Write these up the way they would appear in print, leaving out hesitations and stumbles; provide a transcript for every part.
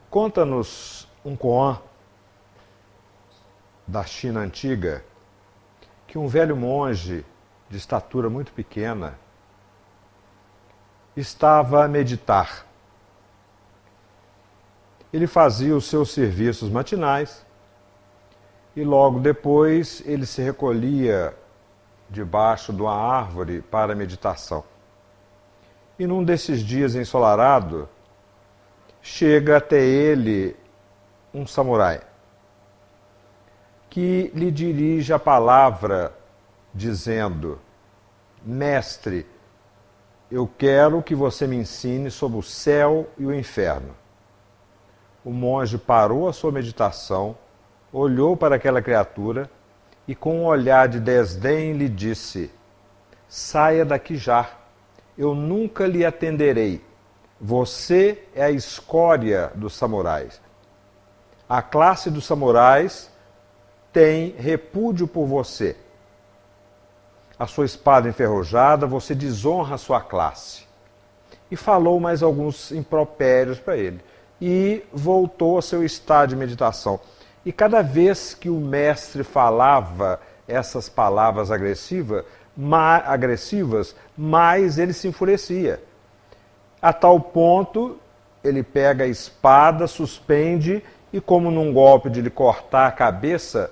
Conta-nos um koan da China antiga que um velho monge de estatura muito pequena estava a meditar. Ele fazia os seus serviços matinais e logo depois ele se recolhia debaixo de uma árvore para a meditação. E num desses dias ensolarado, chega até ele um samurai que lhe dirige a palavra dizendo: mestre, eu quero que você me ensine sobre o céu e o inferno. O monge parou a sua meditação, olhou para aquela criatura e com um olhar de desdém lhe disse: saia daqui já, eu nunca lhe atenderei. Você é a escória dos samurais. A classe dos samurais tem repúdio por você. A sua espada enferrujada, você desonra a sua classe. E falou mais alguns impropérios para ele. E voltou ao seu estado de meditação. E cada vez que o mestre falava essas palavras agressivas, mais ele se enfurecia. A tal ponto, ele pega a espada, suspende e, como num golpe de lhe cortar a cabeça,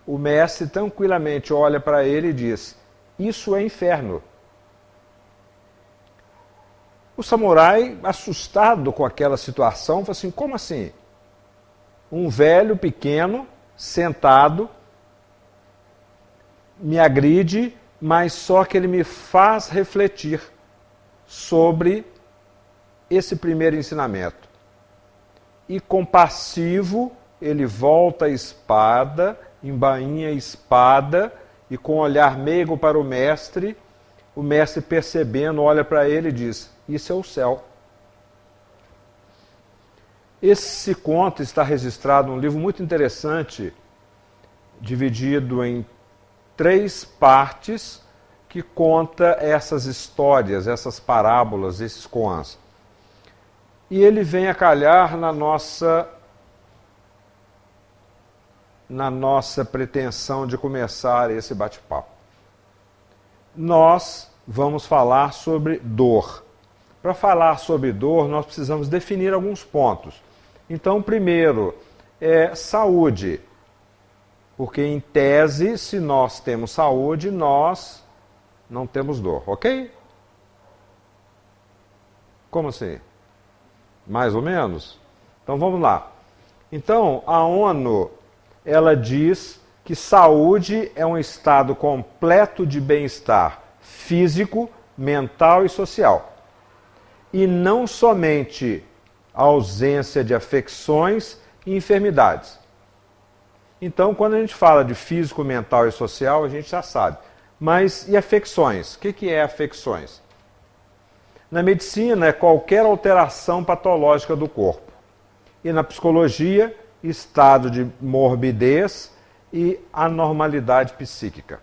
o mestre tranquilamente olha para ele e diz: isso é inferno. O samurai, assustado com aquela situação, falou assim: como assim? Um velho pequeno, sentado, me agride, mas só que ele me faz refletir sobre esse primeiro ensinamento. E compassivo, ele volta a espada, embainha a espada, e com um olhar meigo para o mestre percebendo, olha para ele e diz: isso é o céu. Esse conto está registrado num livro muito interessante, dividido em 3 partes, que conta essas histórias, essas parábolas, esses koans. E ele vem a calhar na nossa pretensão de começar esse bate-papo. Nós vamos falar sobre dor. Para falar sobre dor, nós precisamos definir alguns pontos. Então, primeiro, saúde. Porque, em tese, se nós temos saúde, nós não temos dor, ok? Como assim? Mais ou menos? Então, vamos lá. Então, a ONU, ela diz que saúde é um estado completo de bem-estar físico, mental e social. E não somente a ausência de afecções e enfermidades. Então, quando a gente fala de físico, mental e social, a gente já sabe. Mas e afecções? O que é afecções? Na medicina, é qualquer alteração patológica do corpo. E na psicologia, estado de morbidez e anormalidade psíquica.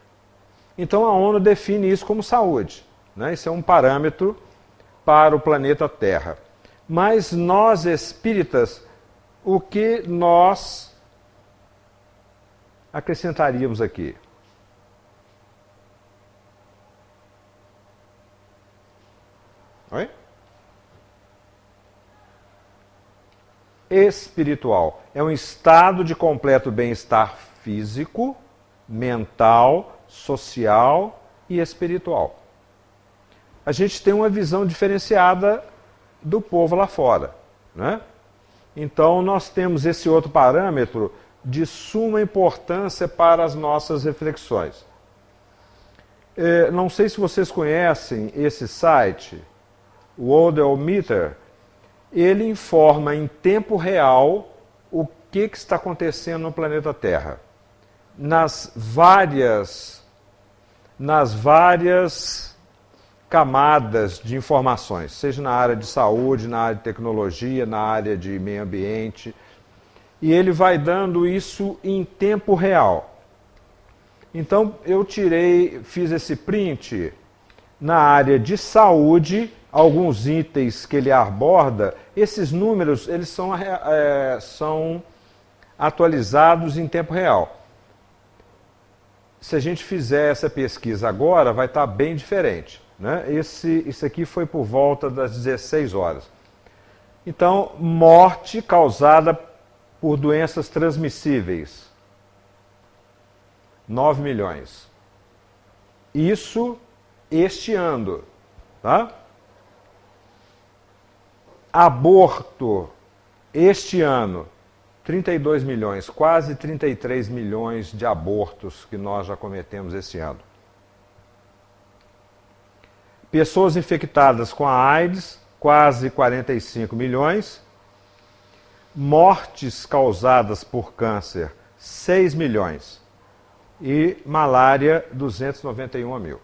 Então, a ONU define isso como saúde, né? Isso é um parâmetro para o planeta Terra. Mas nós, espíritas, o que nós acrescentaríamos aqui? Oi? Espiritual. É um estado de completo bem-estar físico, mental, social e espiritual. A gente tem uma visão diferenciada do povo lá fora, né? Então, nós temos esse outro parâmetro de suma importância para as nossas reflexões. Não sei se vocês conhecem esse site, o Worldometer. Ele informa em tempo real o que está acontecendo no planeta Terra. Nas várias camadas de informações, seja na área de saúde, na área de tecnologia, na área de meio ambiente, e ele vai dando isso em tempo real. Então, eu fiz esse print na área de saúde, alguns itens que ele aborda, esses números eles são atualizados em tempo real. Se a gente fizer essa pesquisa agora, vai estar bem diferente, né? Isso aqui foi por volta das 16 horas. Então, morte causada por doenças transmissíveis, 9 milhões. Isso este ano, tá? Aborto, este ano, 32 milhões, quase 33 milhões de abortos que nós já cometemos esse ano. Pessoas infectadas com a AIDS, quase 45 milhões. Mortes causadas por câncer, 6 milhões. E malária, 291 mil.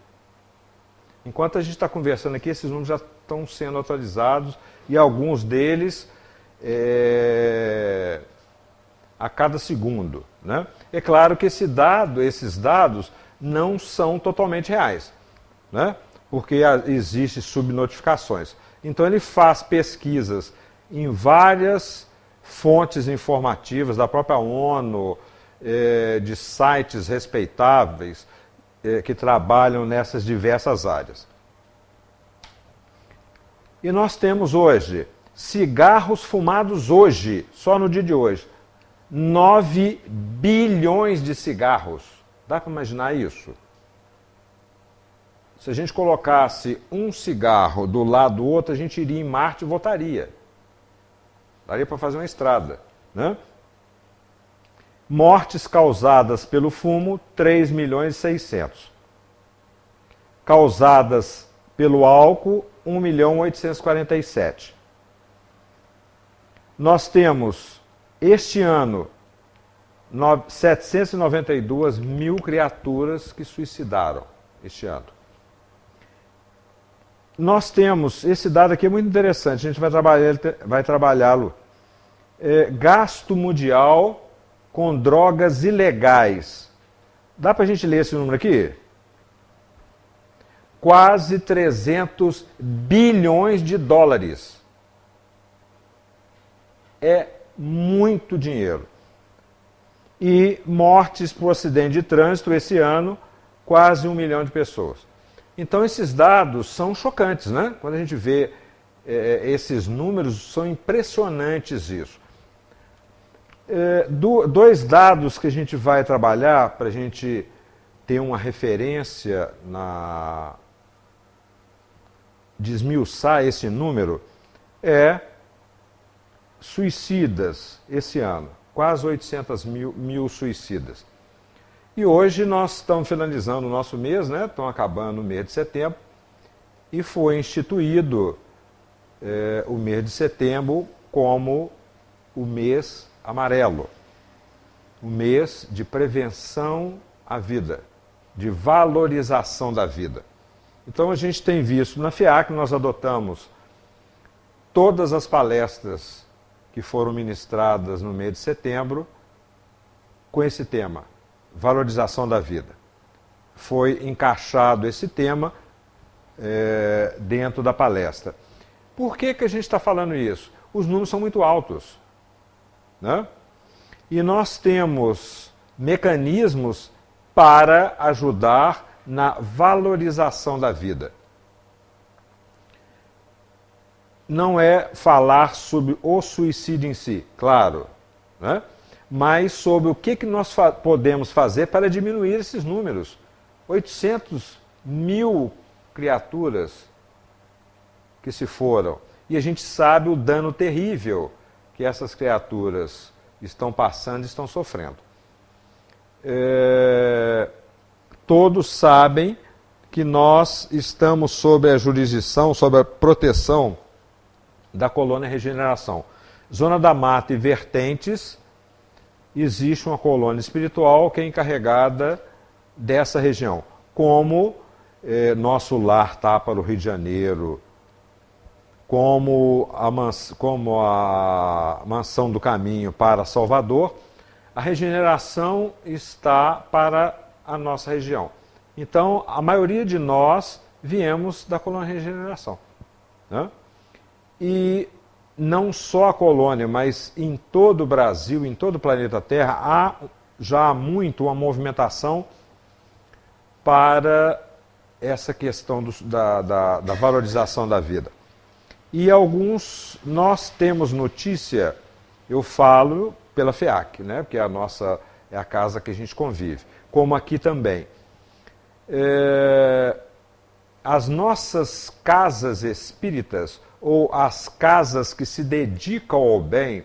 Enquanto a gente está conversando aqui, esses números já estão sendo atualizados e alguns deles a cada segundo, né? É claro que esses dados não são totalmente reais, né? Porque existem subnotificações. Então ele faz pesquisas em várias fontes informativas da própria ONU, de sites respeitáveis que trabalham nessas diversas áreas. E nós temos hoje cigarros fumados hoje, só no dia de hoje, 9 bilhões de cigarros. Dá para imaginar isso? Se a gente colocasse um cigarro do lado do outro, a gente iria em Marte e voltaria. Daria para fazer uma estrada, né? Mortes causadas pelo fumo, 3 milhões e 600. Causadas pelo álcool, 1 milhão 847. Nós temos, este ano, 792 mil criaturas que suicidaram este ano. Nós temos, esse dado aqui é muito interessante, a gente vai trabalhá-lo. Gasto mundial com drogas ilegais. Dá para a gente ler esse número aqui? Quase 300 bilhões de dólares. É muito dinheiro. E mortes por acidente de trânsito esse ano, quase 1 milhão de pessoas. Então esses dados são chocantes, né? Quando a gente vê esses números, são impressionantes isso. Dois dados que a gente vai trabalhar para a gente ter uma referência desmiuçar esse número suicidas esse ano, quase 800 mil suicidas. E hoje nós estamos finalizando o nosso mês, né? Estamos acabando o mês de setembro, e foi instituído o mês de setembro como o mês amarelo, o mês de prevenção à vida, de valorização da vida. Então a gente tem visto na FEAC, nós adotamos todas as palestras que foram ministradas no mês de setembro com esse tema, valorização da vida. Foi encaixado esse tema dentro da palestra. Por que a gente está falando isso? Os números são muito altos, né? E nós temos mecanismos para ajudar na valorização da vida. Não é falar sobre o suicídio em si, claro, né? Mas sobre o que nós podemos fazer para diminuir esses números. 800 mil criaturas que se foram. E a gente sabe o dano terrível que essas criaturas estão passando e estão sofrendo. Todos sabem que nós estamos sob a jurisdição, sob a proteção da colônia Regeneração. Zona da Mata e vertentes, existe uma colônia espiritual que é encarregada dessa região. Como nosso lar está para o Rio de Janeiro, como a Mansão do Caminho para Salvador, a regeneração está para a nossa região. Então, a maioria de nós viemos da colônia Regeneração. né? E não só a colônia, mas em todo o Brasil, em todo o planeta Terra, há já há muito uma movimentação para essa questão da valorização da vida. E alguns, nós temos notícia, eu falo pela FEAC, né? Porque é a casa que a gente convive, como aqui também. As nossas casas espíritas, ou as casas que se dedicam ao bem,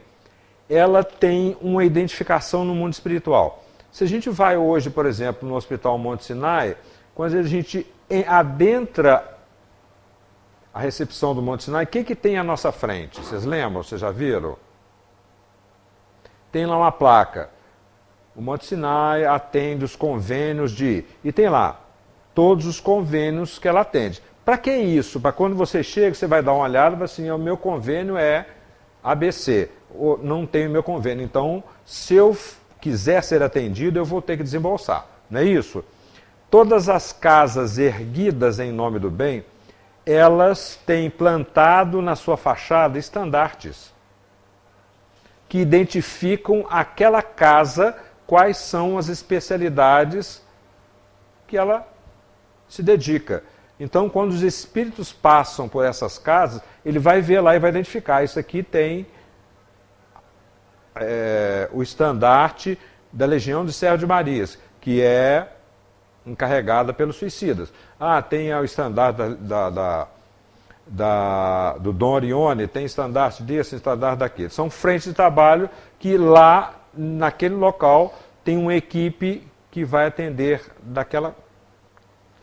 ela tem uma identificação no mundo espiritual. Se a gente vai hoje, por exemplo, no Hospital Monte Sinai, quando a gente adentra a recepção do Monte Sinai, o que tem à nossa frente? Vocês lembram? Vocês já viram? Tem lá uma placa. O Monte Sinai atende os convênios de... E tem lá todos os convênios que ela atende. Para que isso? Para quando você chega, você vai dar uma olhada e vai assim, o meu convênio é ABC. Ou não tenho meu convênio. Então, se eu quiser ser atendido, eu vou ter que desembolsar. Não é isso? Todas as casas erguidas em nome do bem, elas têm plantado na sua fachada estandartes que identificam aquela casa, quais são as especialidades que ela se dedica. Então, quando os espíritos passam por essas casas, ele vai ver lá e vai identificar. Isso aqui tem o estandarte da Legião de Serra de Marias, que é encarregada pelos suicidas. Tem o estandarte do Dom Orione, tem estandarte desse, estandarte daquele. São frentes de trabalho que lá, naquele local, tem uma equipe que vai atender daquela...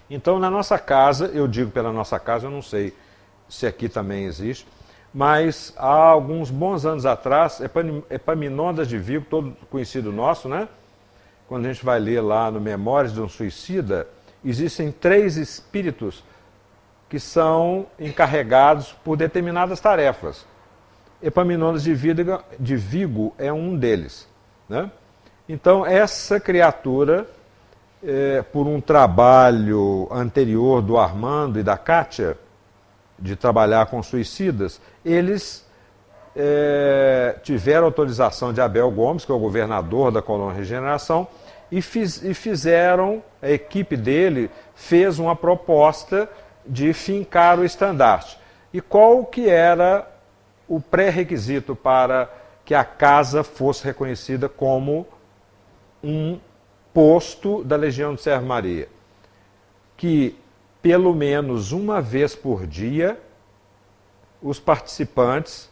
Então, na nossa casa, eu digo pela nossa casa, eu não sei se aqui também existe, mas há alguns bons anos atrás, Epaminondas de Vigo, todo conhecido nosso, né? Quando a gente vai ler lá no Memórias de um Suicida, existem 3 espíritos que são encarregados por determinadas tarefas. Epaminondas de Vigo é um deles, né? Então, essa criatura, por um trabalho anterior do Armando e da Kátia, de trabalhar com suicidas, eles tiveram autorização de Abel Gomes, que é o governador da Colônia Regeneração, e fizeram, a equipe dele fez uma proposta de fincar o estandarte. E qual que era o pré-requisito para que a casa fosse reconhecida como um posto da Legião de Serra Maria? Que pelo menos uma vez por dia os participantes,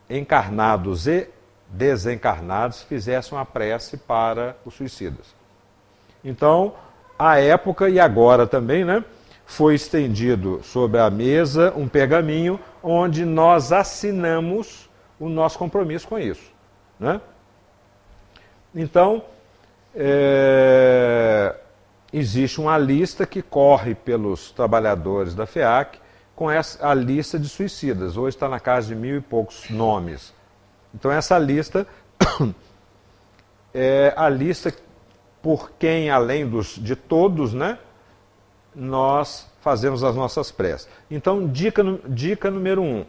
encarnados e desencarnados, fizessem uma prece para os suicidas. Então, à época e agora também, né, foi estendido sobre a mesa um pergaminho onde nós assinamos o nosso compromisso com isso, né? Então, existe uma lista que corre pelos trabalhadores da FEAC com a lista de suicidas. Hoje está na casa de 1000 e poucos nomes. Então, essa lista é a lista por quem, além de todos, né, nós fazemos as nossas preces. Então, dica número 1.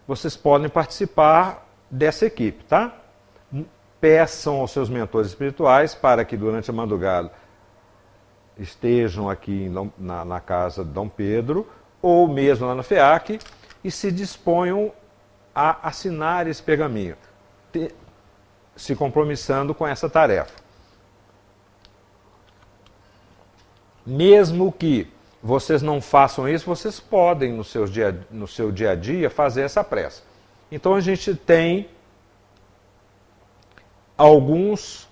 Vocês podem participar dessa equipe, tá? Peçam aos seus mentores espirituais para que durante a madrugada estejam aqui na casa de Dom Pedro, ou mesmo lá na FEAC, e se disponham a assinar esse pergaminho, se compromissando com essa tarefa. Mesmo que vocês não façam isso, vocês podem, no seu dia a dia, fazer essa prece. Então, a gente tem alguns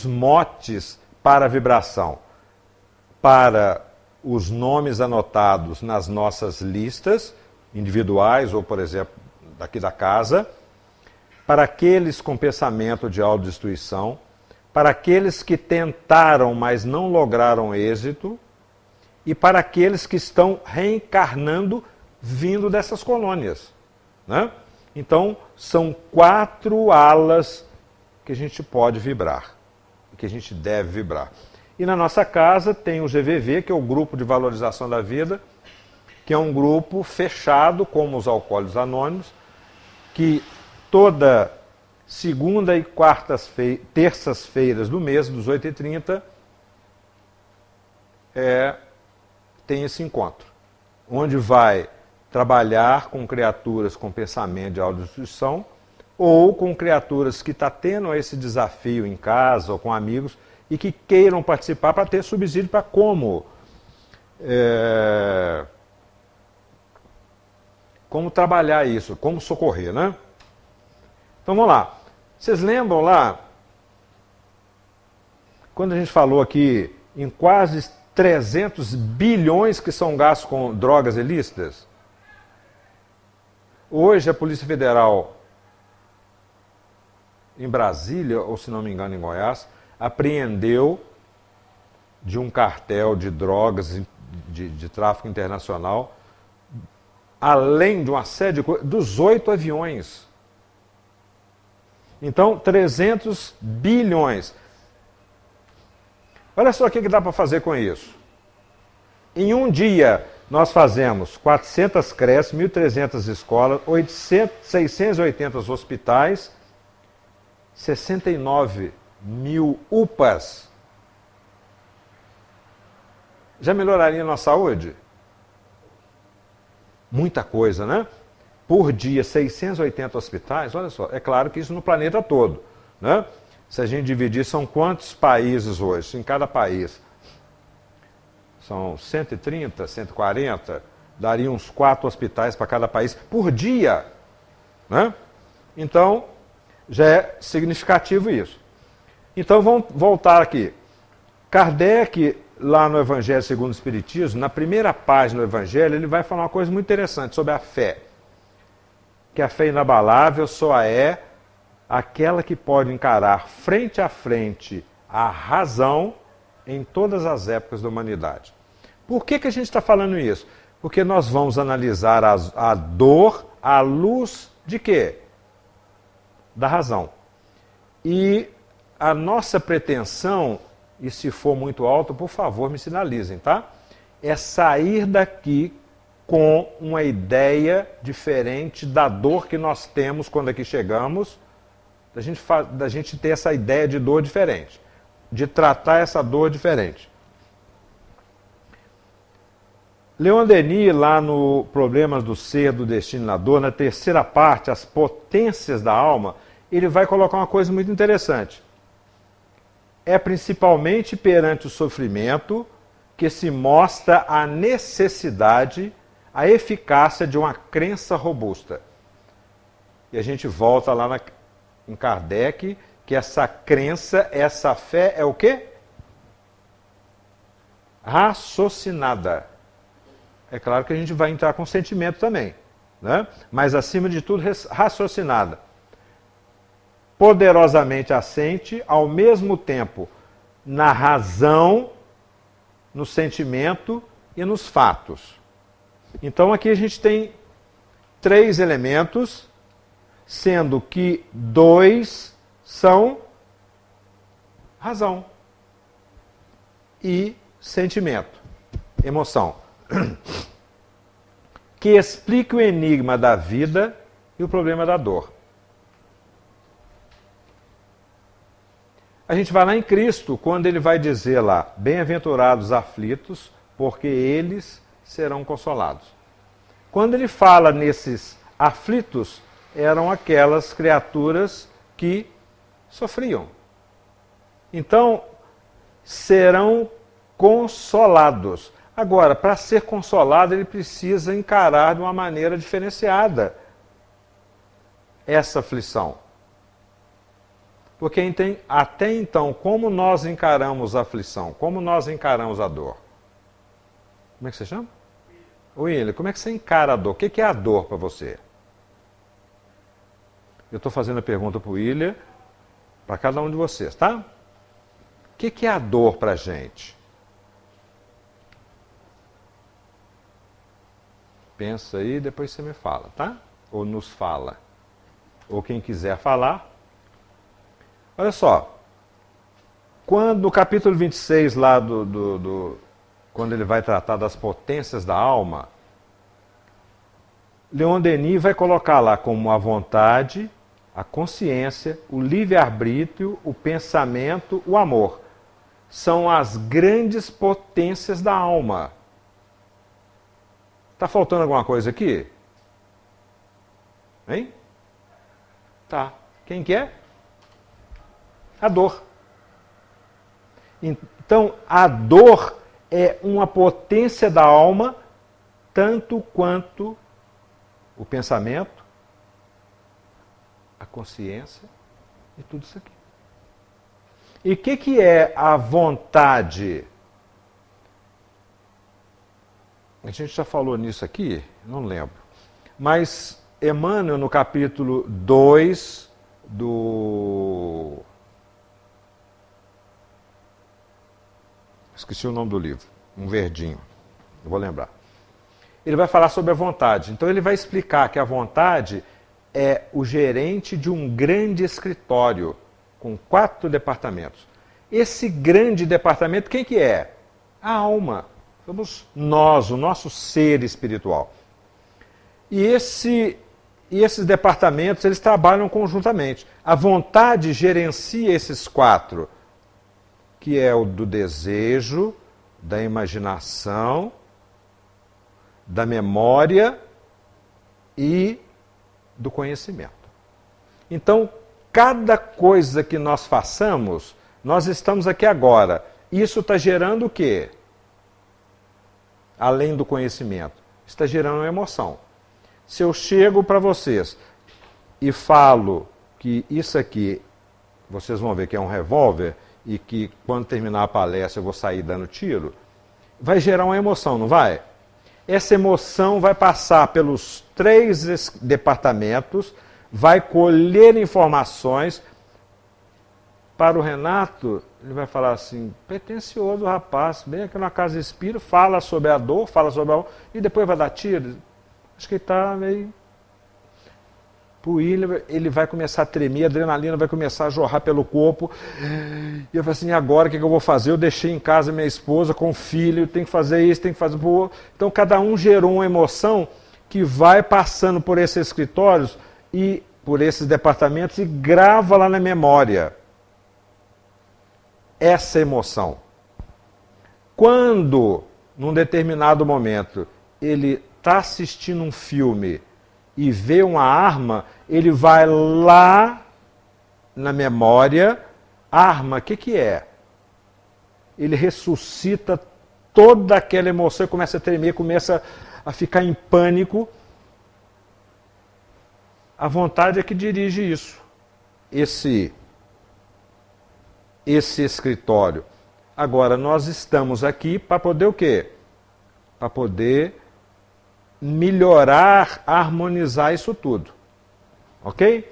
motes para a vibração, para os nomes anotados nas nossas listas individuais, ou, por exemplo, daqui da casa, para aqueles com pensamento de autodestruição, para aqueles que tentaram, mas não lograram êxito, e para aqueles que estão reencarnando vindo dessas colônias, né? Então, são 4 alas que a gente pode vibrar, que a gente deve vibrar. E na nossa casa tem o GVV, que é o Grupo de Valorização da Vida, que é um grupo fechado, como os Alcoólicos Anônimos, que toda segunda e terças-feiras do mês, dos 8h30, tem esse encontro, onde vai trabalhar com criaturas com pensamento de autodestruição ou com criaturas que estão tendo esse desafio em casa ou com amigos e que queiram participar para ter subsídio para como trabalhar isso, como socorrer, né? Então vamos lá. Vocês lembram lá, quando a gente falou aqui em quase 300 bilhões que são gastos com drogas ilícitas? Hoje a Polícia Federal em Brasília, ou se não me engano em Goiás, apreendeu de um cartel de drogas, de tráfico internacional, além de uma série de coisas, dos 8 aviões. Então, 300 bilhões. Olha só o que dá para fazer com isso. Em um dia, nós fazemos 400 creches, 1.300 escolas, 680 hospitais, 69 mil UPAs. Já melhoraria a nossa saúde? Muita coisa, né? Por dia, 680 hospitais, olha só, é claro que isso no planeta todo, né? Se a gente dividir, são quantos países hoje? Em cada país são 130, 140, daria uns 4 hospitais para cada país por dia, né? Então, já é significativo isso. Então, vamos voltar aqui. Kardec, lá no Evangelho segundo o Espiritismo, na primeira página do Evangelho, ele vai falar uma coisa muito interessante sobre a fé. Que a fé inabalável só é aquela que pode encarar frente a frente a razão em todas as épocas da humanidade. Por que a gente está falando isso? Porque nós vamos analisar a dor à luz de quê? Da razão. E a nossa pretensão, e se for muito alto, por favor, me sinalizem, tá? É sair daqui com uma ideia diferente da dor que nós temos quando aqui chegamos, da gente ter essa ideia de dor diferente, de tratar essa dor diferente. Leon Denis, lá no Problemas do Ser, do Destino e da Dor, na terceira parte, as potências da alma, ele vai colocar uma coisa muito interessante. É principalmente perante o sofrimento que se mostra a necessidade, a eficácia de uma crença robusta. E a gente volta lá em Kardec, que essa crença, essa fé é o quê? Raciocinada. É claro que a gente vai entrar com sentimento também, né? Mas acima de tudo raciocinada. Poderosamente assente, ao mesmo tempo, na razão, no sentimento e nos fatos. Então aqui a gente tem 3 elementos, sendo que 2 são razão e sentimento, emoção, que explica o enigma da vida e o problema da dor. A gente vai lá em Cristo, quando ele vai dizer lá, bem-aventurados os aflitos, porque eles serão consolados. Quando ele fala nesses aflitos, eram aquelas criaturas que sofriam. Então, serão consolados. Agora, para ser consolado, ele precisa encarar de uma maneira diferenciada essa aflição. Porque até então, como nós encaramos a aflição? Como nós encaramos a dor? Como é que você chama? William, como é que você encara a dor? O que é a dor para você? Eu estou fazendo a pergunta para o William, para cada um de vocês, tá? O que é a dor para a gente? Pensa aí, depois você me fala, tá? Ou nos fala. Ou quem quiser falar. Olha só. Quando no capítulo 26, lá quando ele vai tratar das potências da alma, Leon Denis vai colocar lá como a vontade, a consciência, o livre-arbítrio, o pensamento, o amor. São as grandes potências da alma. Está faltando alguma coisa aqui? Hein? Tá. Quem que é? A dor. Então, a dor é uma potência da alma, tanto quanto o pensamento, a consciência e tudo isso aqui. E o que é a vontade? A gente já falou nisso aqui, não lembro. Mas Emmanuel, no capítulo 2 do... Esqueci o nome do livro, um verdinho, eu vou lembrar. Ele vai falar sobre a vontade. Então ele vai explicar que a vontade é o gerente de um grande escritório com 4 departamentos. Esse grande departamento, quem que é? A alma. Somos nós, o nosso ser espiritual. E esses departamentos, eles trabalham conjuntamente. A vontade gerencia esses 4, que é o do desejo, da imaginação, da memória e do conhecimento. Então, cada coisa que nós façamos, nós estamos aqui agora. Isso está gerando o quê? Além do conhecimento, está gerando uma emoção. Se eu chego para vocês e falo que isso aqui, vocês vão ver que é um revólver e que quando terminar a palestra eu vou sair dando tiro, vai gerar uma emoção, não vai? Essa emoção vai passar pelos 3 departamentos, vai colher informações. Para o Renato, ele vai falar assim, pretencioso rapaz, vem aqui na casa espírita, fala sobre a dor, fala sobre a... e depois vai dar tiro. Acho que ele está meio... Para o William, ele vai começar a tremer, a adrenalina vai começar a jorrar pelo corpo. E eu falo assim, e agora o que eu vou fazer? Eu deixei em casa minha esposa com o filho, tem que fazer isso, tem que fazer... Então cada um gerou uma emoção que vai passando por esses escritórios e por esses departamentos e grava lá na memória essa emoção. Quando, num determinado momento, ele está assistindo um filme e vê uma arma, ele vai lá na memória, arma, o que é? Ele ressuscita toda aquela emoção, começa a tremer, começa a ficar em pânico. A vontade é que dirige isso, esse escritório. Agora, nós estamos aqui para poder o quê? Para poder melhorar, harmonizar isso tudo. Ok?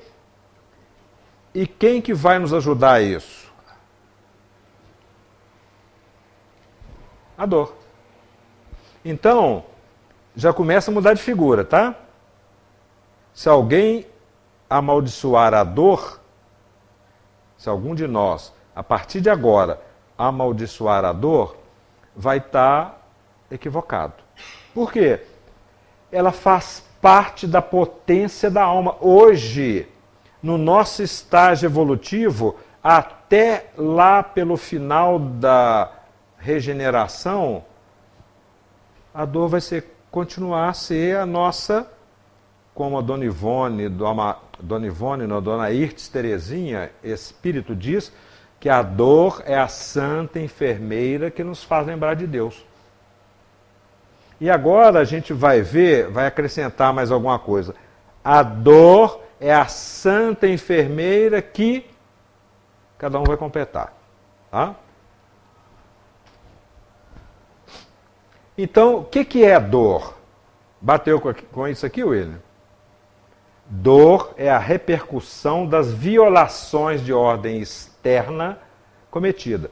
E quem que vai nos ajudar a isso? A dor. Então, já começa a mudar de figura, tá? Se alguém amaldiçoar a dor, se algum de nós, a partir de agora, amaldiçoar a dor, vai estar equivocado. Por quê? Ela faz parte da potência da alma. Hoje, no nosso estágio evolutivo, até lá pelo final da regeneração, a dor vai continuar a ser a nossa, como a Dona Ivone, não, a Dona Irtes Terezinha, espírito diz, que a dor é a santa enfermeira que nos faz lembrar de Deus. E agora a gente vai ver, vai acrescentar mais alguma coisa. A dor é a santa enfermeira que cada um vai completar. Tá? Então, o que é dor? Bateu com isso aqui, William? Dor é a repercussão das violações de ordem externa cometida.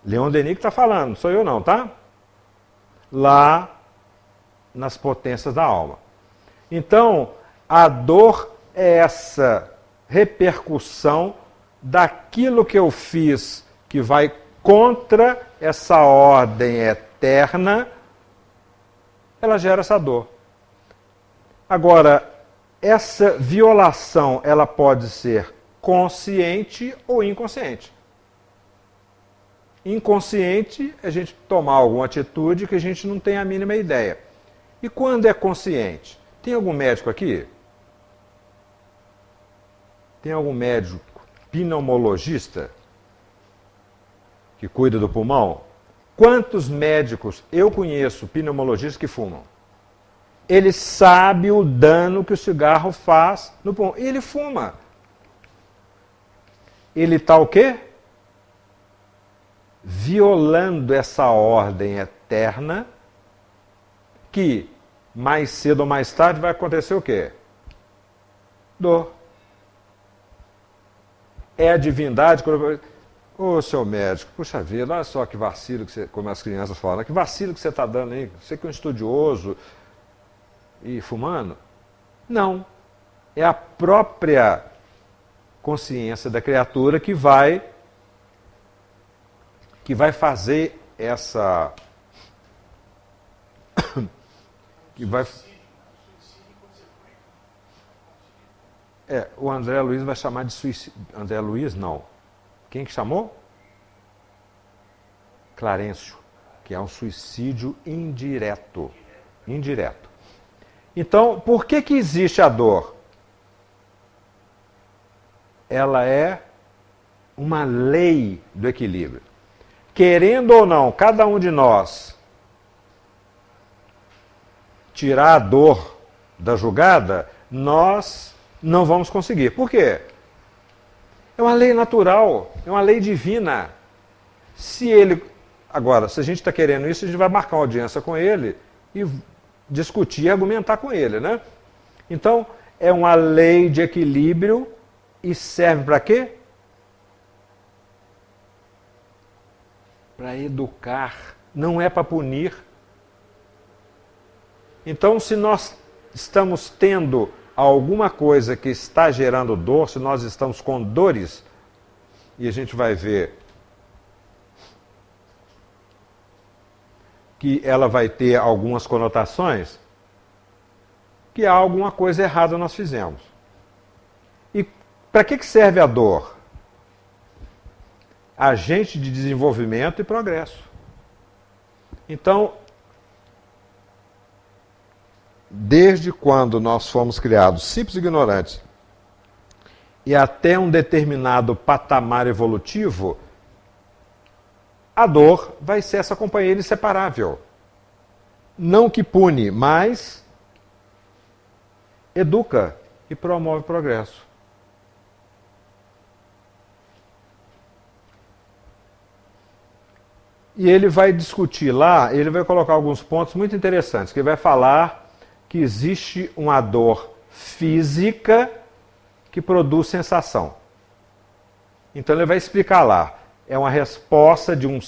Leon Denis que está falando, não sou eu não, tá? Lá nas potências da alma. Então, a dor é essa repercussão daquilo que eu fiz que vai contra essa ordem eterna, ela gera essa dor. Agora, essa violação, ela pode ser consciente ou inconsciente. Inconsciente é a gente tomar alguma atitude que a gente não tem a mínima ideia. E quando é consciente? Tem algum médico aqui? Tem algum médico pneumologista que cuida do pulmão? Quantos médicos eu conheço, pneumologistas, que fumam? Ele sabe o dano que o cigarro faz no pulmão. E ele fuma. Ele está o quê? Violando essa ordem eterna que mais cedo ou mais tarde vai acontecer o quê? Dor. É a divindade. Ô, seu médico, puxa vida, olha só que vacilo que você, como as crianças falam, que vacilo que você está dando aí. Você que é um estudioso e fumando? Não. É a própria consciência da criatura que vai fazer essa... que vai... o André Luiz vai chamar de suicídio. André Luiz, não. Quem que chamou? Clarencio, que é um suicídio indireto. Indireto. Então, por que existe a dor? Ela é uma lei do equilíbrio. Querendo ou não, cada um de nós tirar a dor da jugada, nós não vamos conseguir. Por quê? É uma lei natural, é uma lei divina. Agora, se a gente está querendo isso, a gente vai marcar uma audiência com ele e discutir e argumentar com ele, né? Então, é uma lei de equilíbrio e serve para quê? Para educar, não é para punir. Então, se nós estamos tendo alguma coisa que está gerando dor, se nós estamos com dores, e a gente vai ver que ela vai ter algumas conotações, que há alguma coisa errada nós fizemos. E para que serve a dor? Agente de desenvolvimento e progresso. Então, desde quando nós fomos criados simples e ignorantes e até um determinado patamar evolutivo, a dor vai ser essa companheira inseparável. Não que pune, mas educa e promove progresso. E ele vai discutir lá, ele vai colocar alguns pontos muito interessantes, que ele vai falar que existe uma dor física que produz sensação. Então ele vai explicar lá, é uma resposta de um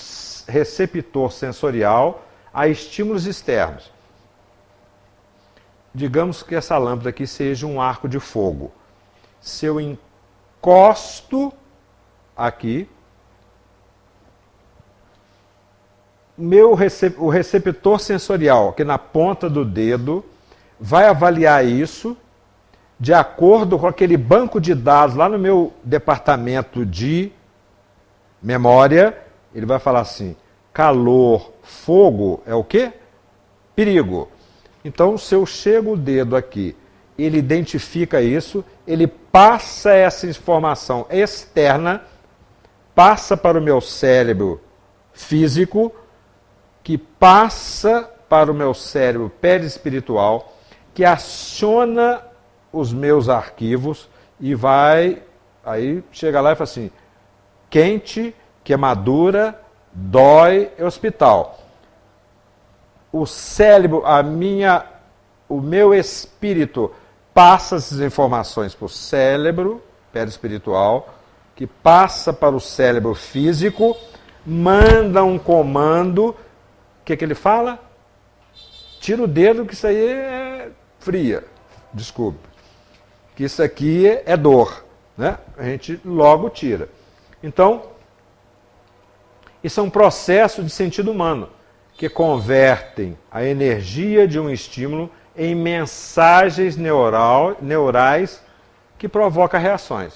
receptor sensorial a estímulos externos. Digamos que essa lâmpada aqui seja um arco de fogo. Se eu encosto aqui, o receptor sensorial, aqui na ponta do dedo, vai avaliar isso de acordo com aquele banco de dados lá no meu departamento de memória. Ele vai falar assim, calor, fogo é o quê? Perigo. Então, se eu chego o dedo aqui, ele identifica isso, ele passa essa informação externa, passa para o meu cérebro físico, que passa para o meu cérebro perispiritual, que aciona os meus arquivos e vai, aí chega lá e fala assim, quente, queimadura, dói, é hospital. O cérebro, o meu espírito passa essas informações para o cérebro perispiritual, que passa para o cérebro físico, manda um comando. O que ele fala? Tira o dedo, que isso aí é fria. Desculpe. Que isso aqui é dor. Né? A gente logo tira. Então, isso é um processo de sentido humano, que convertem a energia de um estímulo em mensagens neurais que provocam reações.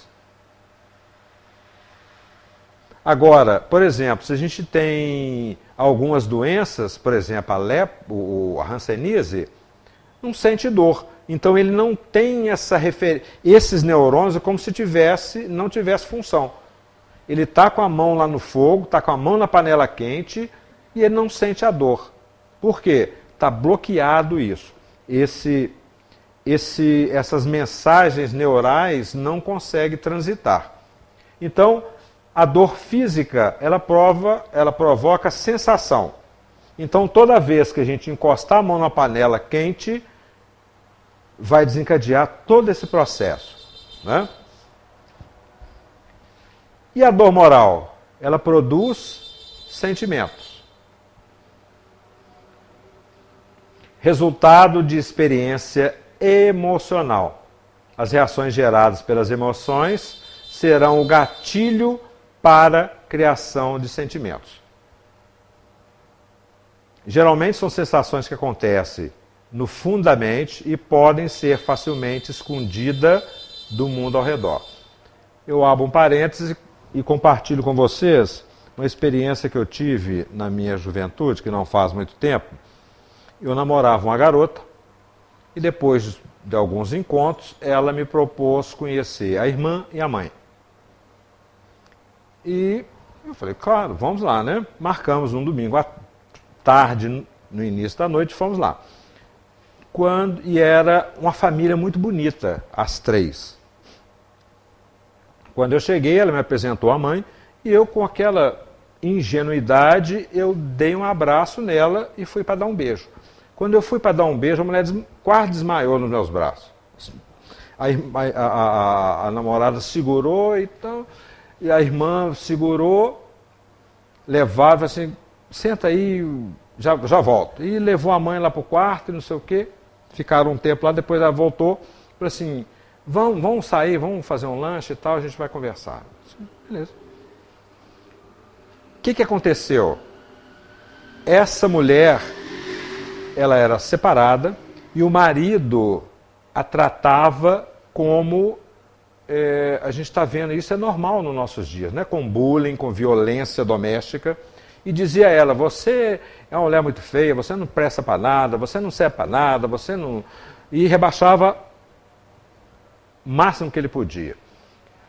Agora, por exemplo, se a gente tem algumas doenças, por exemplo, a hanseníase, não sente dor. Então ele não tem esses neurônios como se não tivesse função. Ele está com a mão lá no fogo, está com a mão na panela quente e ele não sente a dor. Por quê? Está bloqueado isso. Essas mensagens neurais não conseguem transitar. Então, a dor física, ela provoca sensação. Então, toda vez que a gente encostar a mão na panela quente, vai desencadear todo esse processo, né? E a dor moral? Ela produz sentimentos. Resultado de experiência emocional. As reações geradas pelas emoções serão o gatilho para a criação de sentimentos. Geralmente são sensações que acontecem no fundo da mente e podem ser facilmente escondidas do mundo ao redor. Eu abro um parêntese e compartilho com vocês uma experiência que eu tive na minha juventude, que não faz muito tempo. Eu namorava uma garota e depois de alguns encontros, ela me propôs conhecer a irmã e a mãe. E eu falei, claro, vamos lá, né? Marcamos um domingo à tarde, no início da noite, fomos lá. E era uma família muito bonita, as três. Quando eu cheguei, ela me apresentou a mãe, e eu, com aquela ingenuidade, eu dei um abraço nela e fui para dar um beijo. Quando eu fui para dar um beijo, a mulher quase desmaiou nos meus braços. A namorada segurou e a irmã segurou, levava assim, senta aí, já volto. E levou a mãe lá para o quarto e não sei o quê. Ficaram um tempo lá, depois ela voltou, falou assim, vamos sair, vamos fazer um lanche e tal, a gente vai conversar. Beleza. O que aconteceu? Essa mulher, ela era separada e o marido a tratava como a gente está vendo, isso é normal nos nossos dias, né? Com bullying, com violência doméstica. E dizia a ela, você é uma mulher muito feia, você não presta para nada, você não serve para nada, você não... E rebaixava o máximo que ele podia.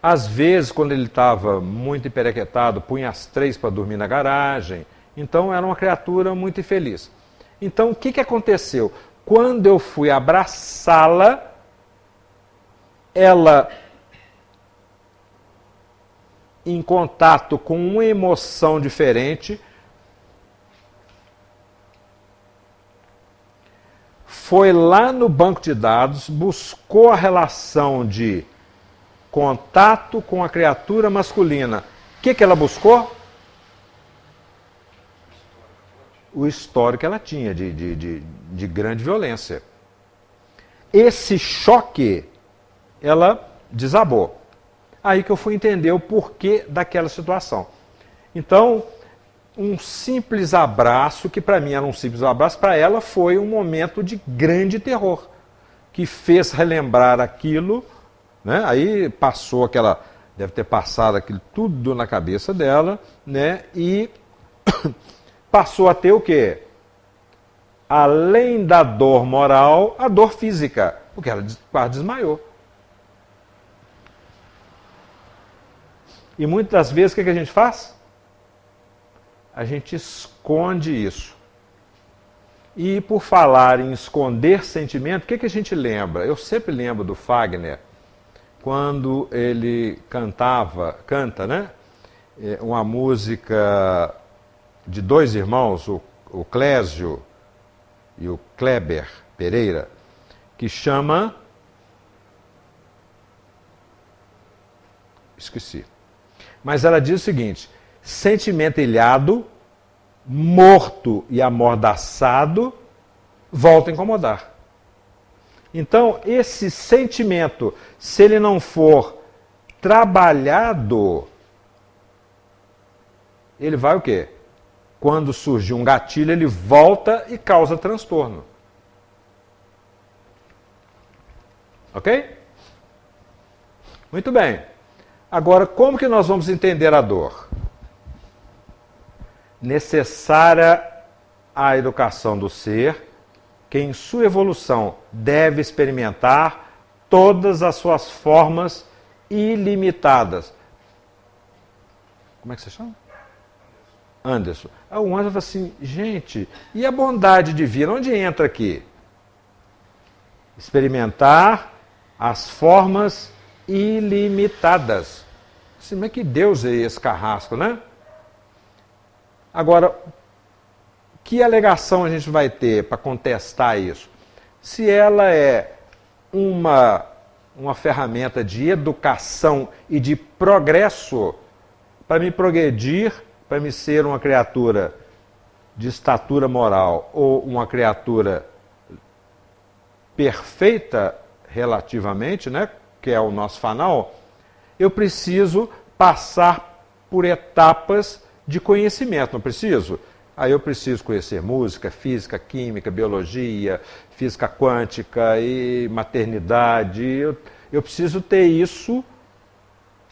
Às vezes, quando ele estava muito emperequetado, punha as três para dormir na garagem. Então, era uma criatura muito infeliz. Então, o que aconteceu? Quando eu fui abraçá-la, ela, em contato com uma emoção diferente, foi lá no banco de dados, buscou a relação de contato com a criatura masculina. O que ela buscou? O histórico que ela tinha de grande violência. Esse choque, ela desabou. Aí que eu fui entender o porquê daquela situação. Então, um simples abraço, que para mim era um simples abraço, para ela foi um momento de grande terror, que fez relembrar aquilo, né? Aí passou deve ter passado aquilo tudo na cabeça dela, né? E passou a ter o quê? Além da dor moral, a dor física, porque ela quase desmaiou. E muitas das vezes o que a gente faz? A gente esconde isso. E por falar em esconder sentimento, o que a gente lembra? Eu sempre lembro do Fagner, quando ele canta, né? Uma música de dois irmãos, o Clésio e o Kleber Pereira, que chama... Esqueci. Mas ela diz o seguinte, sentimento ilhado, morto e amordaçado, volta a incomodar. Então, esse sentimento, se ele não for trabalhado, ele vai o quê? Quando surge um gatilho, ele volta e causa transtorno. Ok? Muito bem. Agora, como que nós vamos entender a dor? Necessária a educação do ser, que em sua evolução deve experimentar todas as suas formas ilimitadas. Como é que você chama? Anderson. O Anderson fala assim, gente, e a bondade divina, onde entra aqui? Experimentar as formas ilimitadas. Assim, mas que Deus é esse carrasco, né? Agora, que alegação a gente vai ter para contestar isso? Se ela é uma ferramenta de educação e de progresso para me progredir, para me ser uma criatura de estatura moral ou uma criatura perfeita relativamente, né, que é o nosso fanal, eu preciso passar por etapas de conhecimento, não preciso? Aí eu preciso conhecer música, física, química, biologia, física quântica e maternidade. Eu preciso ter isso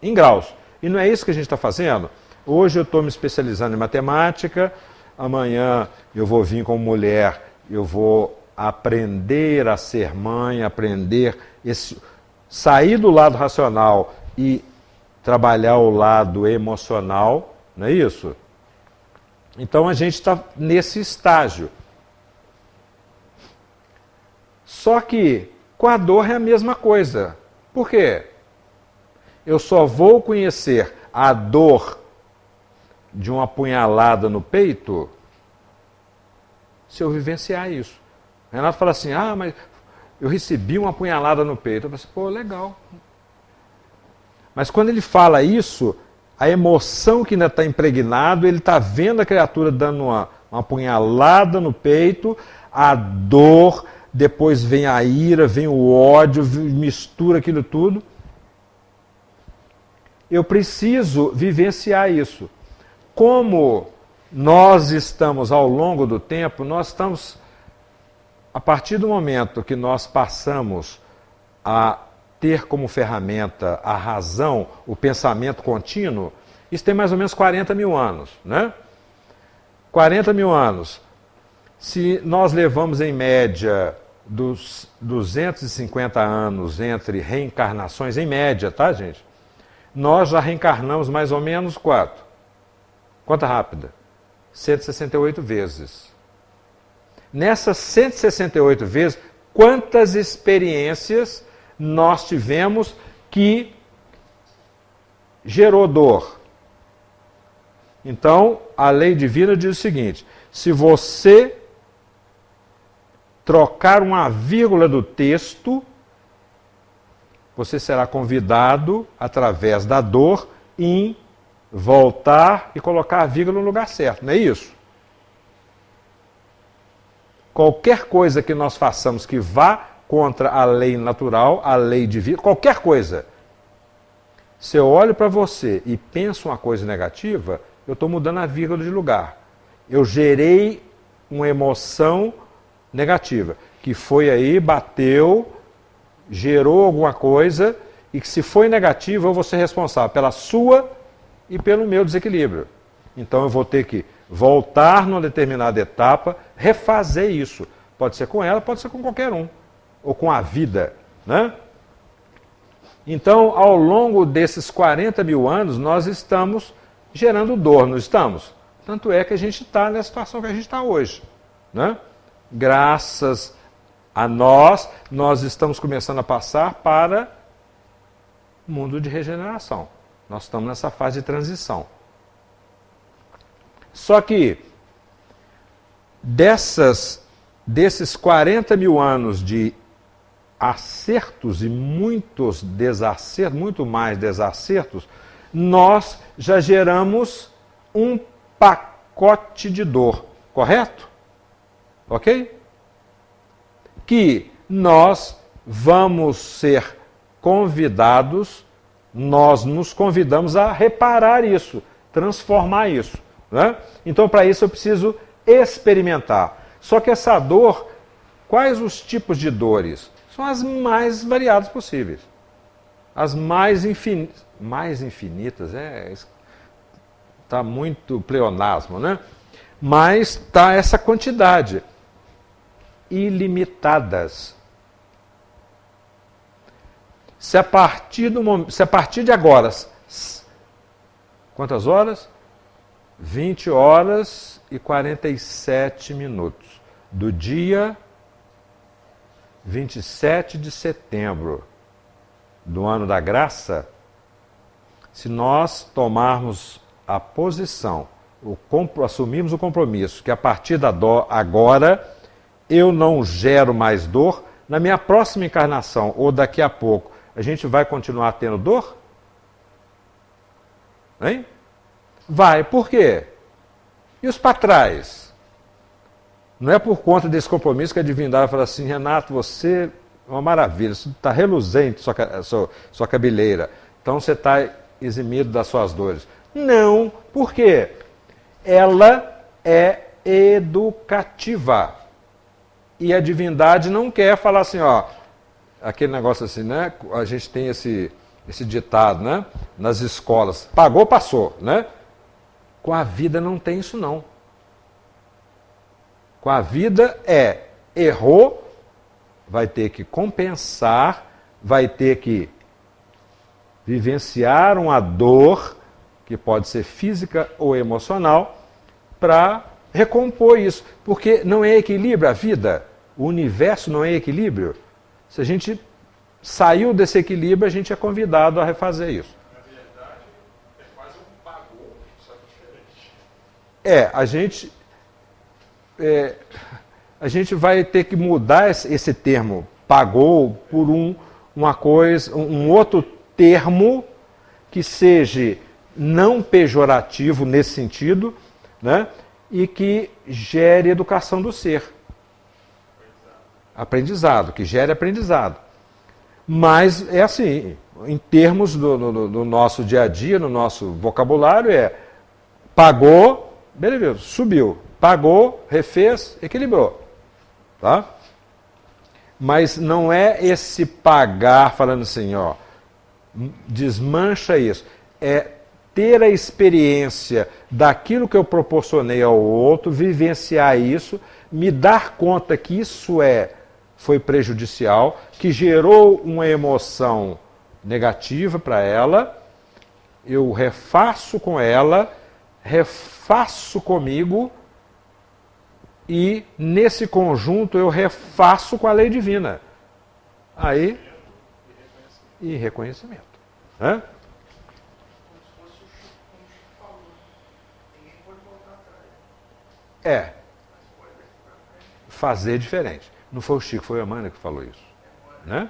em graus. E não é isso que a gente está fazendo? Hoje eu estou me especializando em matemática, amanhã eu vou vir como mulher, eu vou aprender a ser mãe, sair do lado racional e trabalhar o lado emocional, não é isso? Então a gente está nesse estágio. Só que com a dor é a mesma coisa. Por quê? Eu só vou conhecer a dor de uma apunhalada no peito se eu vivenciar isso. O Renato fala assim, mas eu recebi uma apunhalada no peito. Eu falo assim, pô, legal. Mas quando ele fala isso, a emoção que ainda está impregnado, ele está vendo a criatura dando uma apunhalada no peito, a dor, depois vem a ira, vem o ódio, mistura aquilo tudo. Eu preciso vivenciar isso. Como nós estamos ao longo do tempo, nós estamos, a partir do momento que nós passamos a ter como ferramenta a razão, o pensamento contínuo, isso tem mais ou menos 40 mil anos, né? 40 mil anos. Se nós levamos em média dos 250 anos entre reencarnações, em média, tá, gente? Nós já reencarnamos mais ou menos quanto? Conta rápida. 168 vezes. Nessas 168 vezes, quantas experiências nós tivemos que gerou dor? Então, a lei divina diz o seguinte: se você trocar uma vírgula do texto, você será convidado, através da dor, em voltar e colocar a vírgula no lugar certo, não é isso? Qualquer coisa que nós façamos que vá contra a lei natural, a lei divina, qualquer coisa. Se eu olho para você e penso uma coisa negativa, eu estou mudando a vírgula de lugar. Eu gerei uma emoção negativa, que foi aí, bateu, gerou alguma coisa, e que se foi negativa, eu vou ser responsável pela sua e pelo meu desequilíbrio. Então eu vou ter que voltar numa determinada etapa, refazer isso. Pode ser com ela, pode ser com qualquer um. Ou com a vida, né? Então, ao longo desses 40 mil anos, nós estamos gerando dor, não estamos? Tanto é que a gente está na situação que a gente está hoje, né? Graças a nós estamos começando a passar para o mundo de regeneração. Nós estamos nessa fase de transição. Só que, desses 40 mil anos de acertos e muitos desacertos, muito mais desacertos, nós já geramos um pacote de dor, correto? Ok? Que nós vamos ser convidados, nós nos convidamos a reparar isso, transformar isso, né? Então, para isso eu preciso experimentar. Só que essa dor, quais os tipos de dores? são as mais variadas possíveis. As mais infinitas, está muito pleonasmo, né? Mas está essa quantidade. Ilimitadas. Se a partir de agora, quantas horas? 20 horas e 47 minutos do dia 27 de setembro do ano da graça, se nós tomarmos a posição, assumirmos o compromisso que a partir da dor agora eu não gero mais dor, na minha próxima encarnação ou daqui a pouco, a gente vai continuar tendo dor? Hein? Vai, por quê? E os para trás? Não é por conta desse compromisso que a divindade fala assim, Renato, você é uma maravilha, está reluzente sua cabeleira, então você está eximido das suas dores. Não, por quê? Ela é educativa. E a divindade não quer falar assim, ó, aquele negócio assim, né? A gente tem esse ditado, né? Nas escolas, pagou, passou, né? Com a vida não tem isso não. Com a vida errou, vai ter que compensar, vai ter que vivenciar uma dor, que pode ser física ou emocional, para recompor isso. Porque não é equilíbrio a vida, o universo não é equilíbrio. Se a gente saiu desse equilíbrio, a gente é convidado a refazer isso. Na verdade, é quase um pagou, só diferente. A gente vai ter que mudar esse termo pagou por um outro termo que seja não pejorativo nesse sentido, né? E que gere educação do ser. Aprendizado, que gere aprendizado. Mas é assim, em termos do nosso dia a dia, no nosso vocabulário, pagou, beleza, subiu. Pagou, refez, equilibrou. Tá? Mas não é esse pagar falando assim, ó, desmancha isso. É ter a experiência daquilo que eu proporcionei ao outro, vivenciar isso, me dar conta que isso foi prejudicial, que gerou uma emoção negativa para ela, eu refaço com ela, refaço comigo, e nesse conjunto eu refaço com a lei divina. Aí, e reconhecimento. Hã? Fazer diferente. Não foi o Chico, foi a Amanda que falou isso. Né?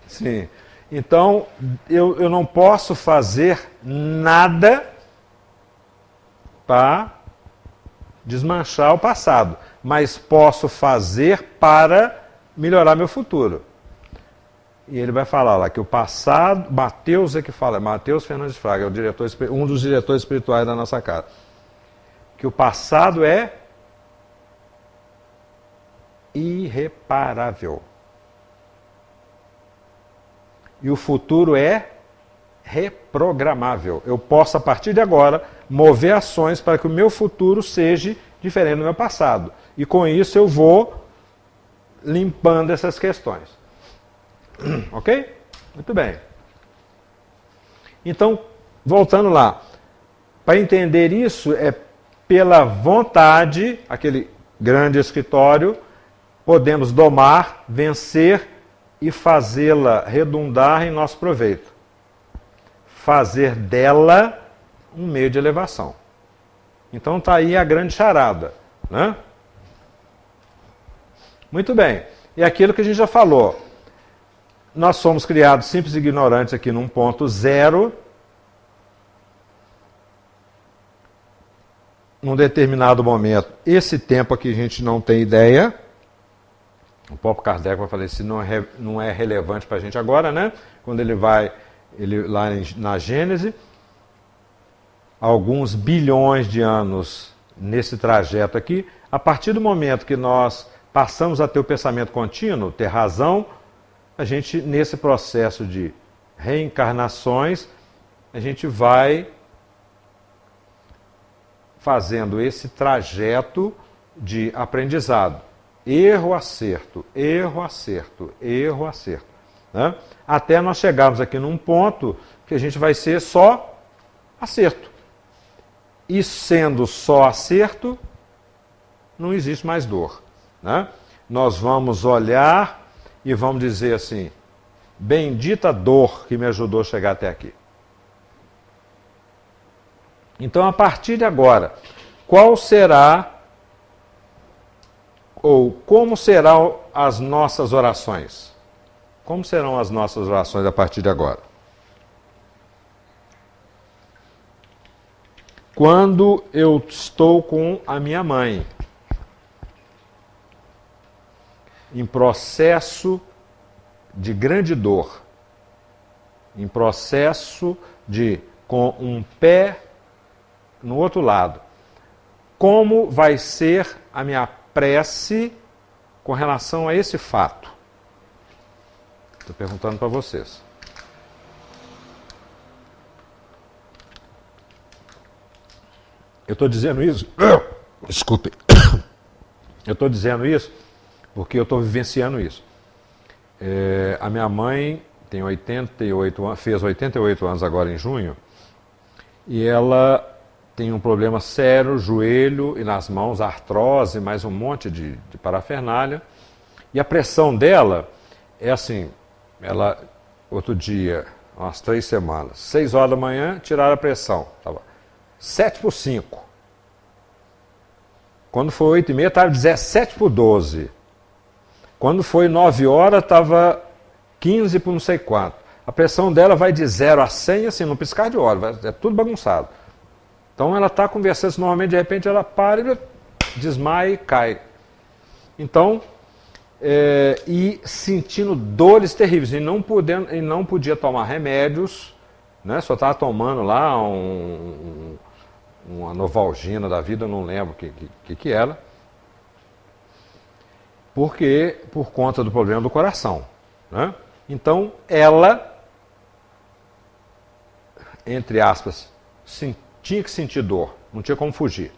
Sim. Então, eu não posso fazer nada para desmanchar o passado, mas posso fazer para melhorar meu futuro. E ele vai falar lá que o passado, Mateus é que fala, Mateus Fernandes Fraga, é um dos diretores espirituais da nossa casa, que o passado é irreparável. E o futuro é reprogramável. Eu posso, a partir de agora, mover ações para que o meu futuro seja diferente do meu passado. E com isso eu vou limpando essas questões. Ok? Muito bem. Então, voltando lá. Para entender isso, é pela vontade, aquele grande escritório, podemos domar, vencer e fazê-la redundar em nosso proveito. Fazer dela um meio de elevação. Então está aí a grande charada. Né? Muito bem. E aquilo que a gente já falou. Nós somos criados simples e ignorantes aqui num ponto zero. Num determinado momento, esse tempo aqui a gente não tem ideia. O próprio Kardec vai falar isso, não é relevante para a gente agora, né? Quando ele vai lá na Gênese, alguns bilhões de anos nesse trajeto aqui, a partir do momento que nós passamos a ter o pensamento contínuo, ter razão, a gente, nesse processo de reencarnações, a gente vai fazendo esse trajeto de aprendizado. Erro, acerto, erro, acerto, erro, acerto. Né? Até nós chegarmos aqui num ponto que a gente vai ser só acerto. E sendo só acerto, não existe mais dor. Né? Nós vamos olhar e vamos dizer assim, bendita dor que me ajudou a chegar até aqui. Então, a partir de agora, qual será ou como serão as nossas orações? Como serão as nossas orações a partir de agora? Quando eu estou com a minha mãe, em processo de grande dor, em processo de com um pé no outro lado, como vai ser a minha prece com relação a esse fato? Estou perguntando para vocês. Eu estou dizendo isso. Desculpe. Eu estou dizendo isso porque eu estou vivenciando isso. A minha mãe tem 88 anos, fez 88 anos agora em junho, e ela tem um problema sério, joelho e nas mãos, artrose, mais um monte de parafernália. E a pressão dela é assim, ela, outro dia, umas 3 semanas, 6 horas da manhã, tiraram a pressão. Estava 7/5. Quando foi 8h30, estava 17/12. Quando foi 9 horas, estava 15 por não sei quanto. A pressão dela vai de 0 a 100, assim, no piscar de olhos, é tudo bagunçado. Então ela está conversando, normalmente de repente ela para e desmaia e cai. Então, e sentindo dores terríveis, e não podia tomar remédios, né? Só estava tomando lá uma Novalgina da vida, eu não lembro o que era, porque por conta do problema do coração. Né? Então ela, entre aspas, tinha que sentir dor, não tinha como fugir.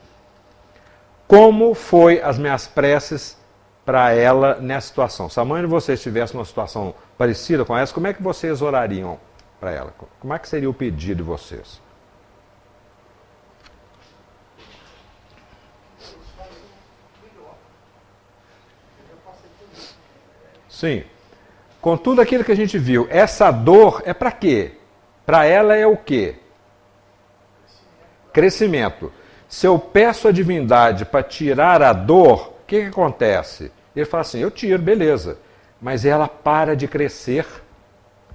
Como foi as minhas preces para ela nessa situação? Se a mãe de vocês estivesse numa situação parecida com essa, como é que vocês orariam para ela? Como é que seria o pedido de vocês? Sim. Com tudo aquilo que a gente viu, essa dor é para quê? Para ela é o quê? Crescimento. Se eu peço a divindade para tirar a dor, o que acontece? Ele fala assim, eu tiro, beleza. Mas ela para de crescer,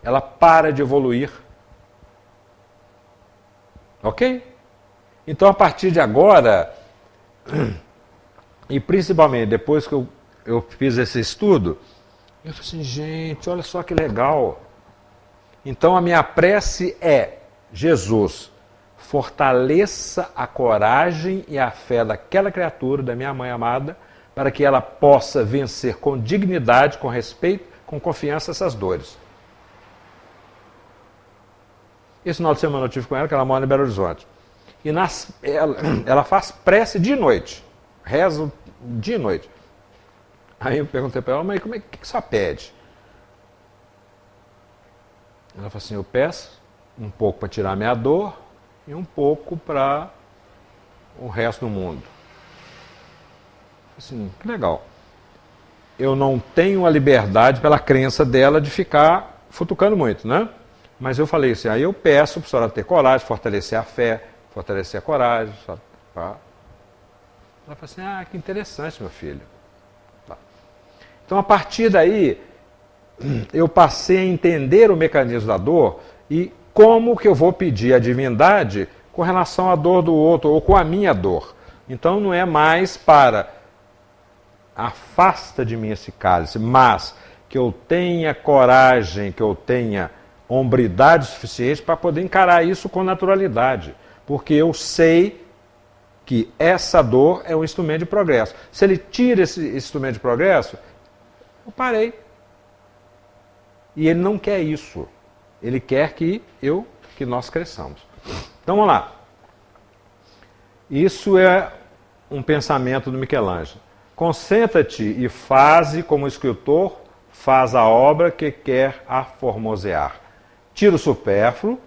ela para de evoluir. Ok? Então, a partir de agora, e principalmente depois que eu fiz esse estudo, eu falei assim, gente, olha só que legal. Então a minha prece é, Jesus, fortaleça a coragem e a fé daquela criatura, da minha mãe amada, para que ela possa vencer com dignidade, com respeito, com confiança essas dores. Esse final de semana eu tive com ela, que ela mora em Belo Horizonte. E ela faz prece dia e noite, reza dia e noite. Aí eu perguntei para ela, mas como é que você pede? Ela falou assim, eu peço um pouco para tirar minha dor e um pouco para o resto do mundo. Assim, que legal. Eu não tenho a liberdade pela crença dela de ficar futucando muito, né? Mas eu falei assim, aí eu peço para a senhora ter coragem, fortalecer a fé, fortalecer a coragem. Ela falou assim, que interessante, meu filho. Então, a partir daí, eu passei a entender o mecanismo da dor e como que eu vou pedir a divindade com relação à dor do outro ou com a minha dor. Então, não é mais para afasta de mim esse cálice, mas que eu tenha coragem, que eu tenha hombridade suficiente para poder encarar isso com naturalidade. Porque eu sei que essa dor é um instrumento de progresso. Se ele tira esse instrumento de progresso, eu parei. E ele não quer isso. Ele quer que nós cresçamos. Então vamos lá. Isso é um pensamento do Michelangelo. Concentra-te e faze como o escultor faz a obra que quer aformosear. Tira o supérfluo,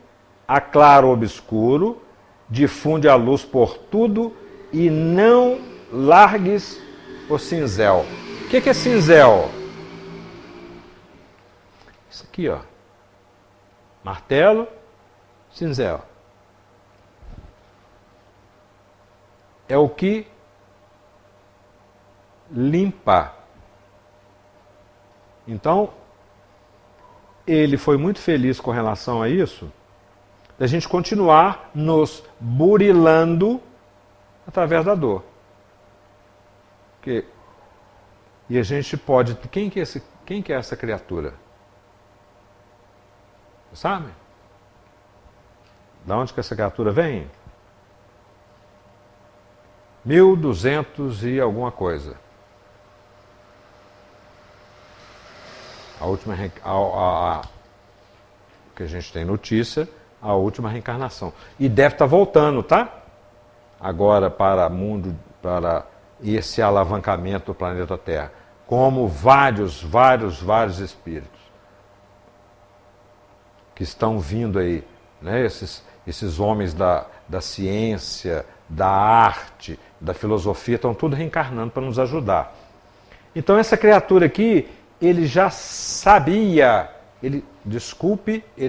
aclara o obscuro, difunde a luz por tudo e não largues o cinzel. O que é cinzel? Isso aqui, ó. Martelo, cinzel. É o que limpa. Então, ele foi muito feliz com relação a isso, da gente continuar nos burilando através da dor. E a gente pode... Quem que é essa criatura? Você sabe? Da onde que essa criatura vem? 1200 e alguma coisa. A última que a gente tem notícia, a última reencarnação. E deve estar voltando, tá? Agora para esse alavancamento do planeta Terra. Como vários espíritos que estão vindo aí, né? Esses homens da ciência, da arte, da filosofia, estão tudo reencarnando para nos ajudar. Então essa criatura aqui, ele já sabia, ele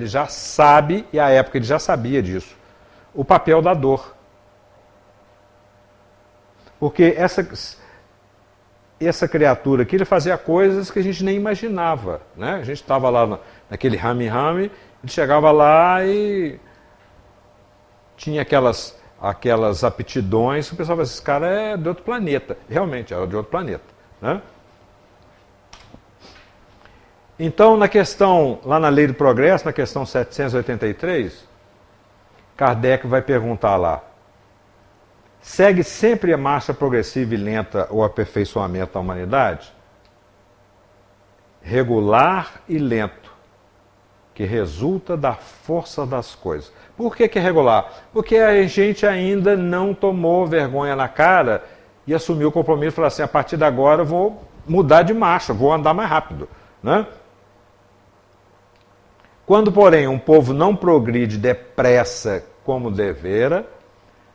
já sabe, e à época ele já sabia disso, o papel da dor. Porque essa criatura aqui, ele fazia coisas que a gente nem imaginava, né? A gente estava lá naquele rame-rame, ele chegava lá e tinha aquelas aptidões que o pessoal falava, esse cara é de outro planeta. Realmente, era de outro planeta, né? Então, lá na Lei do Progresso, na questão 783, Kardec vai perguntar lá, segue sempre a marcha progressiva e lenta o aperfeiçoamento da humanidade? Regular e lento, que resulta da força das coisas. Por que é regular? Porque a gente ainda não tomou vergonha na cara e assumiu o compromisso e falou assim, a partir de agora eu vou mudar de marcha, vou andar mais rápido, né? Quando, porém, um povo não progride depressa como devera,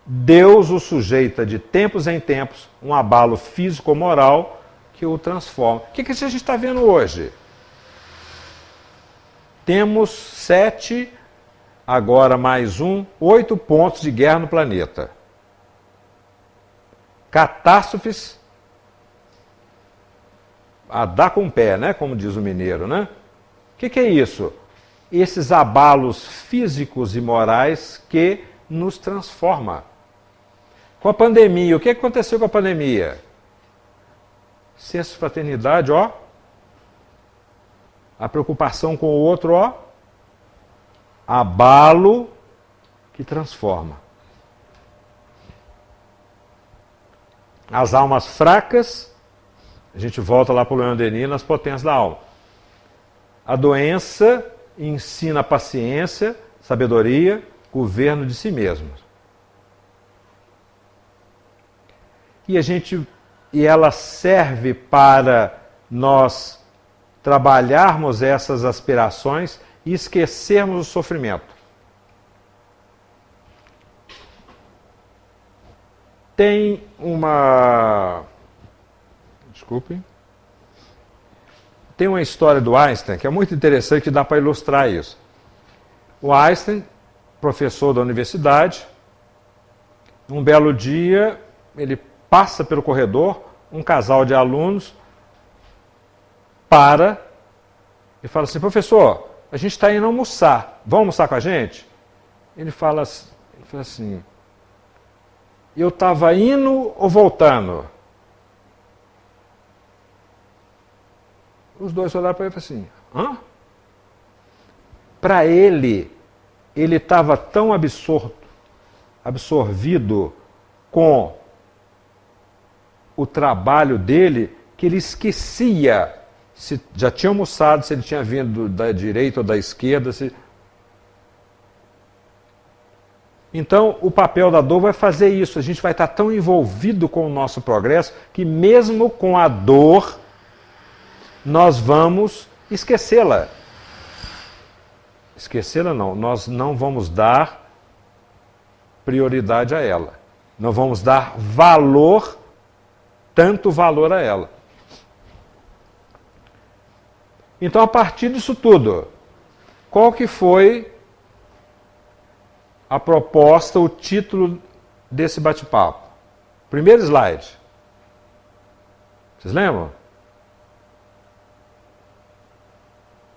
Deus o sujeita de tempos em tempos um abalo físico-moral que o transforma. O que a gente está vendo hoje? Temos 7, agora mais 8 pontos de guerra no planeta. Catástrofes a dar com o pé, né? Como diz o mineiro, né? O que é isso? Esses abalos físicos e morais que nos transformam. Com a pandemia, o que aconteceu com a pandemia? Senso de fraternidade, ó. A preocupação com o outro, ó. Abalo que transforma. As almas fracas, a gente volta lá para o Leon Denis nas potências da alma. A doença ensina a paciência, sabedoria, governo de si mesmo. E ela serve para nós trabalharmos essas aspirações e esquecermos o sofrimento. Tem uma... Desculpem. Tem uma história do Einstein que é muito interessante, que dá para ilustrar isso. O Einstein, professor da universidade, um belo dia, ele passa pelo corredor, um casal de alunos para e fala assim, professor, a gente está indo almoçar, vão almoçar com a gente? Ele fala assim, eu estava indo ou voltando? Os dois olharam para ele e falaram assim, hã? Para ele estava tão absorvido com o trabalho dele, que ele esquecia se já tinha almoçado, se ele tinha vindo da direita ou da esquerda. Então, o papel da dor vai fazer isso. A gente vai estar tão envolvido com o nosso progresso que mesmo com a dor, nós vamos esquecê-la. Esquecê-la não, nós não vamos dar prioridade a ela. Não vamos dar valor, tanto valor a ela. Então, a partir disso tudo, qual que foi a proposta, o título desse bate-papo? Primeiro slide. Vocês lembram?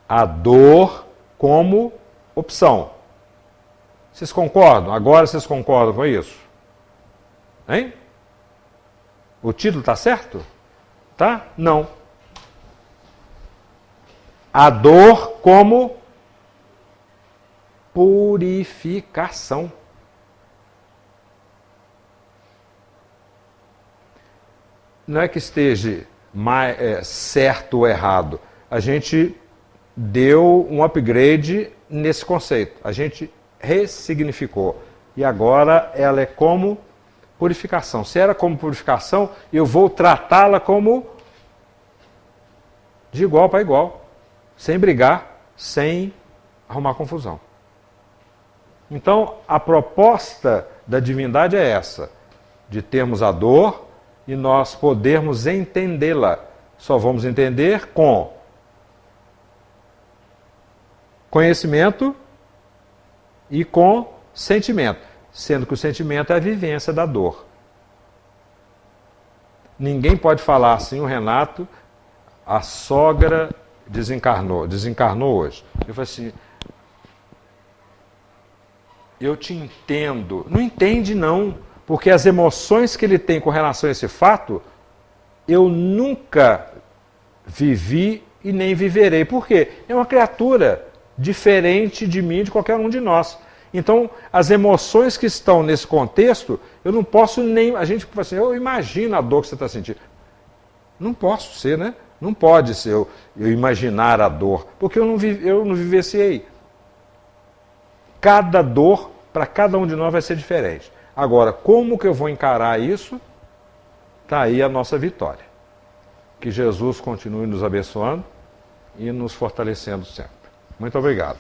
A dor como opção. Vocês concordam? Agora vocês concordam com isso? Hein? O título está certo? Tá? Não. A dor como purificação. Não é que esteja certo ou errado. A gente deu um upgrade nesse conceito. A gente ressignificou. E agora ela é como purificação. Se era como purificação, eu vou tratá-la como de igual para igual. Sem brigar, sem arrumar confusão. Então, a proposta da divindade é essa, de termos a dor e nós podermos entendê-la. Só vamos entender com conhecimento e com sentimento, sendo que o sentimento é a vivência da dor. Ninguém pode falar assim, o Renato, a sogra desencarnou hoje. Eu falei assim, eu te entendo. Não entende não, porque as emoções que ele tem com relação a esse fato, eu nunca vivi e nem viverei. Por quê? É uma criatura diferente de mim, de qualquer um de nós. Então, as emoções que estão nesse contexto, eu não posso nem... A gente fala assim, eu imagino a dor que você está sentindo. Não posso ser, né? Não pode ser eu imaginar a dor, porque eu não vivenciei. Cada dor, para cada um de nós, vai ser diferente. Agora, como que eu vou encarar isso? Está aí a nossa vitória. Que Jesus continue nos abençoando e nos fortalecendo sempre. Muito obrigado.